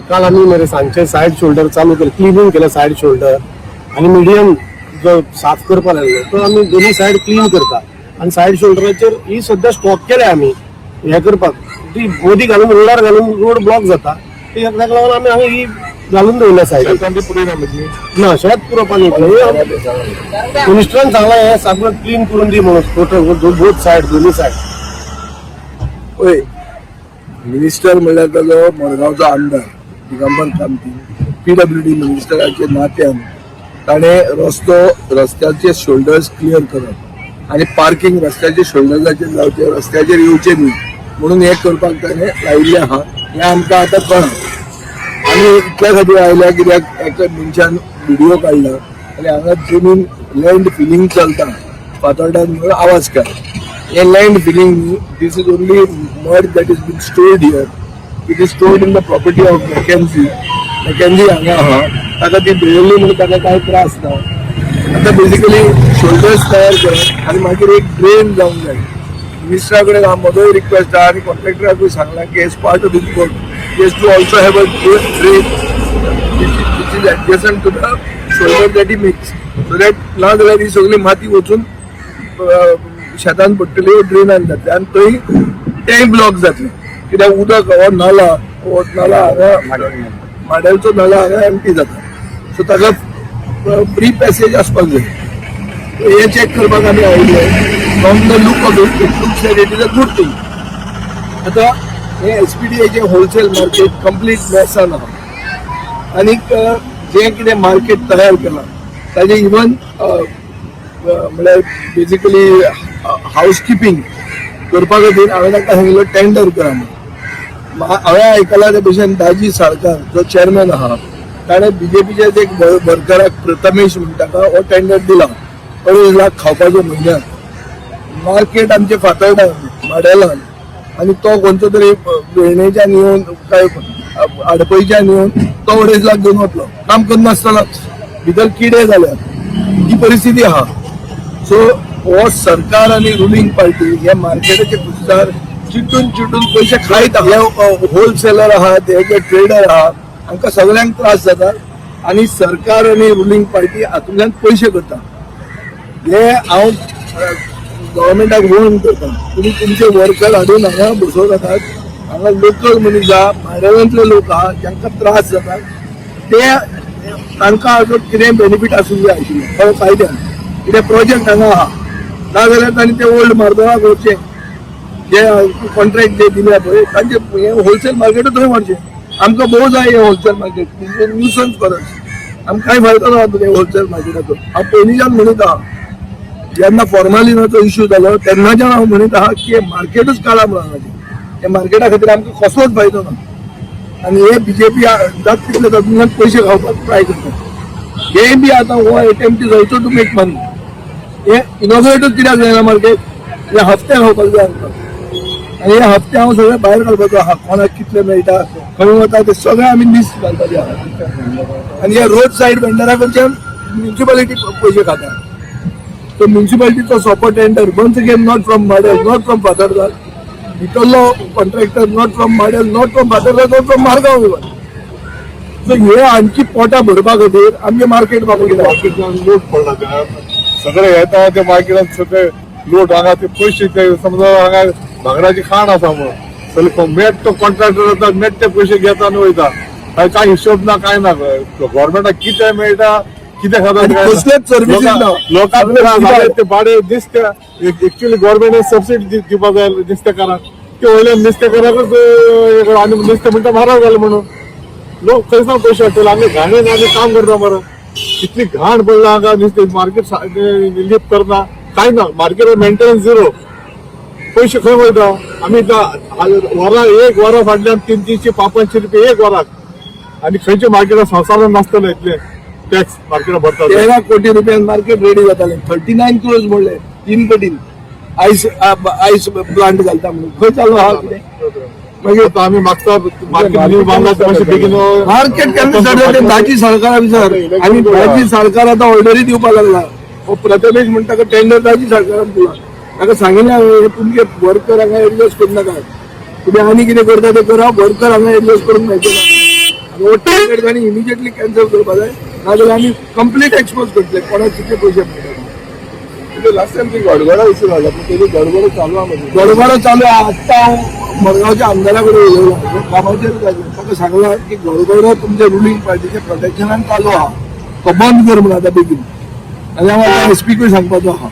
काल आम्ही मरे सांजचे सायड शोल्डर चालू केलं, क्लिनिंग केलं सायड शोल्डर आणि मिडियम जो साफ करपा लागलो तो आम्ही दोन्ही सायड क्लीन करता आणि सायड शोल्डराचेर ही सध्या स्टॉप केले आम्ही हे करपाक ती मोदी घालून रोडार घालून रोड ब्लॉक जाता ताका लागून आम्ही हांगा ही घालून दवरल्या सायड ना शेत पुरो पाणी मिनिस्टरान सांगला हे सगळं क्लीन करून दी म्हणून टोटल बोथ सायड दोन्ही सायड. पळय मिनिस्टर म्हणल्यार ताजो मडगांवचो आमदार दिगंबर कामती PWD मिनिस्टराच्या नात्यान ताणे रस्त्याचे शोल्डर्स क्लियर करप आणि पार्किंग रस्त्याचे शोल्डर्साचेर जावचे रस्त्याचेर येवचे न्ही म्हणून हे करपाक ताणे लायिल्ले आहा हे आमकां आतां कळ्ळां. आमी इतल्या खातीर आयल्या कित्याक एका मनशान व्हिडिओ काडला आनी हांगा जमीन लँड फिलिंग चलता फातोर्डान म्हणून आवाज काड. हे लँड फिलिंग न्ही, this is only mud that is been stored here. It is stored in the property of Mackenzie हांगा आहा ताका ती दवरली म्हणून ताका कांय त्रास ना. आतां बेसिकली शोल्डर्स तयार करप आनी मागीर एक ड्रेन जावंक जाय. मिनिस्टरा कडेन हांव म्हजोय रिक्वेस्ट आहा आनी कॉन्ट्रॅक्टराकूय सांगलां की as part of this work he has to also have a drain which is adjacent to the shoulder that he makes, so that ना जाल्यार ही सगळी माती वचून शेतान पडटली ड्रेनान जातली आनी थंय तेंय ब्लॉक जातले कित्याक उदक हो नाला हांगा माड्याचो नाला हांगा एम्प्टी जाता. सो ताका फ्री पॅसेज आसपाक जाय. हे चॅक करपाक आमी आयिल्ले. From the look of it looks like it is a good thing. आतां हे SPDAचे होलसेल मार्केट कंप्लीट मेसान आहा आनीक जे कितें मार्केट तयार केलां ताजे इवन म्हळ्यार बेसिकली हावजकीपिंग करपा खातीर हांवें ताका सांगिल्लो टेंडर करा म्हणून. हांवें आयकलां ते भशेन दाजी साळकार जो चेअरमॅन आहा ताणें BJPचे एक वर्कराक प्रथमेश म्हणटा ताका हो टेंडर दिला 2.5 लाख खावपाचो म्हयन्याक. मार्केट आमचे फातोर्डान माडेलान आणि तो कोणतो तरी वेळणेच्यान येवन काय आडपयच्यान येवन तो 2.5 लाख घेवन वतलो काम करनासतनाच भितर किडे जाल्यात ही परिस्थिती आहा. सो हो सरकार आणि रुलिंग पार्टी हे मार्केटाचे पुस्तार चिटून पयशे खायत हे होलसेलर आहात हे ट्रेडर आहात हांकां सगळ्यांक त्रास जाता आणि सरकार आणि रुलिंग पार्टी हातूंतल्यान पयशे करता. हे हांव गव्हर्मेंटाक वॉर्न करता तुम्ही तुमचे वर्कर हाडून हांगा बसोवनाकात. हांगा लोकल मनीस आहा भायल्यातले लोक आहा जांकां त्रास जाता ते तांकां हाजो कितें बेनिफीट आसूंक जाय आशिल्लें फायद्यान कितें प्रोजेक्ट हांगा आहा ना जाल्यार तांणी ते ओल्ड मार्दोळा करचे जे कॉन्ट्रॅक्ट जे दिल्या पळय तांचे हे होलसेल मार्केट थंय व्हरचें. आमकां भोव जाय हे होलसेल मार्केट न्यूसन्स परस आमकां कांय फायदो ना तुगे होलसेल मार्केटाचो. हांव पयलींच्यान म्हणीत आहा जेन्ना फॉर्मालिनाचो इश्यू जालो तेन्नाच्यान हांव म्हणीत आहा की मार्केटूच काळा म्हणून हे मार्केटा खातीर आमकां कसलोच फायदो ना. आनी हे BJP जाता तितले तातूंतल्यान पयशे खावपाक ट्राय करता. हे बी आतां हो attempt is also to make money. हे इनॉग्रेटूच कित्याक जायना मार्केट हे हफ्ते खावपाक जाय आमकां आनी हे हफ्ते हांव सगळे भायर घालपाचो आहा. कोणाक कितले मेळटा खंय वता ते सगळे आमी लिस्ट घालपाचे आहा. आनी हे रोड सायड वेंडरा कडच्यान म्युन्सिपालिटी पयशे खाता. So municipality sopo tender once again not from Madel, not from Fatarda. भितरलो contractor not from Madel, not from Fatarda, not from Margaon even. So हे आणखी पोटा भरपा खातीर आमचे मार्केट मार्केटान लोट पडला सगळे येता ते मार्केटान सगळे लोट हांगा ते पयशे ते समजा हांगा भांगराची खाण आसा म्हणून सगळे मेट तो कॉन्ट्रॅक्टर येता मेट ते पयशे घेता आनी वयता. काय हिशोब ना काय ना गव्हर्मेंटाक कितें मेळटा कितें खबर कसलेच सर्विसीस ना लोकांक ते भाडे दिसते. एक्चुअली गव्हर्मेंट सबसिडी दिवपाक जाय नुस्तेकारांक ते वयल्यान नुस्तेकाराकूच आनी नुस्तें म्हणटा म्हारग जालें म्हणून लोक खंयसान पयशे हाडटले. आमी घाणेन आमी काम करता मरो कितली घाण पडला हांगा नुस्तें मार्केट लिफ्ट करना कांय ना. मार्केट मेंटेनन्स झिरो पयशे खंय वयता. आमी वरां एक वरां फाटल्यान 300-500 रुपया एक वराक आनी खंयच्या मार्केटान संवसारान नासतले इतले टॅक्स मार्केट भरता. 13 कोटी रुपयान मार्केट रेडी जातालें 39 crores म्हणले 3 पटीन आयस प्लांट घालता म्हणून खंय चालू आहा कितें. मागीर आमी मागता मार्केट बांदला मातशें बेगीन मार्केट केन्ना जाता दाजी सरकारा विचार आनी दाजी सरकार आतां ऑर्डरी दिवपाक लागला. हो प्रथमेश म्हणटा टेंडर दाजी सरकारान दिला ताका सांगिल्लें हांवें तुमचे वर्कर हांगा एडजस्ट करूं नाका तुम्ही आनी कितें करता ते करा, वर्कर हांगा एडजस्ट करूंक मेळचे ना. वोटिंग करताना इमिजिएटली कॅन्सल करपा जाय, नाजाल्यार आमी कंप्लीट एक्सपोज करतले कोणाक कितले पयशे मेळटा. लास्ट टाइम ती गडगडा इशू झाला पण तेजी गडगड चालू आहे मध्ये. गडबड चालू आहे. आत्ता हांव मडगांवच्या आमदाराकडे उलयलो कामाचेर ताका सांगलां की गडगडो तुमच्या रुलींग पार्टीच्या प्रोटेक्शनान चालू आहा, तो बंद कर म्हणून आतां बेगीन. आनी हांव आतां एसपीकूय सांगपाचो आहा.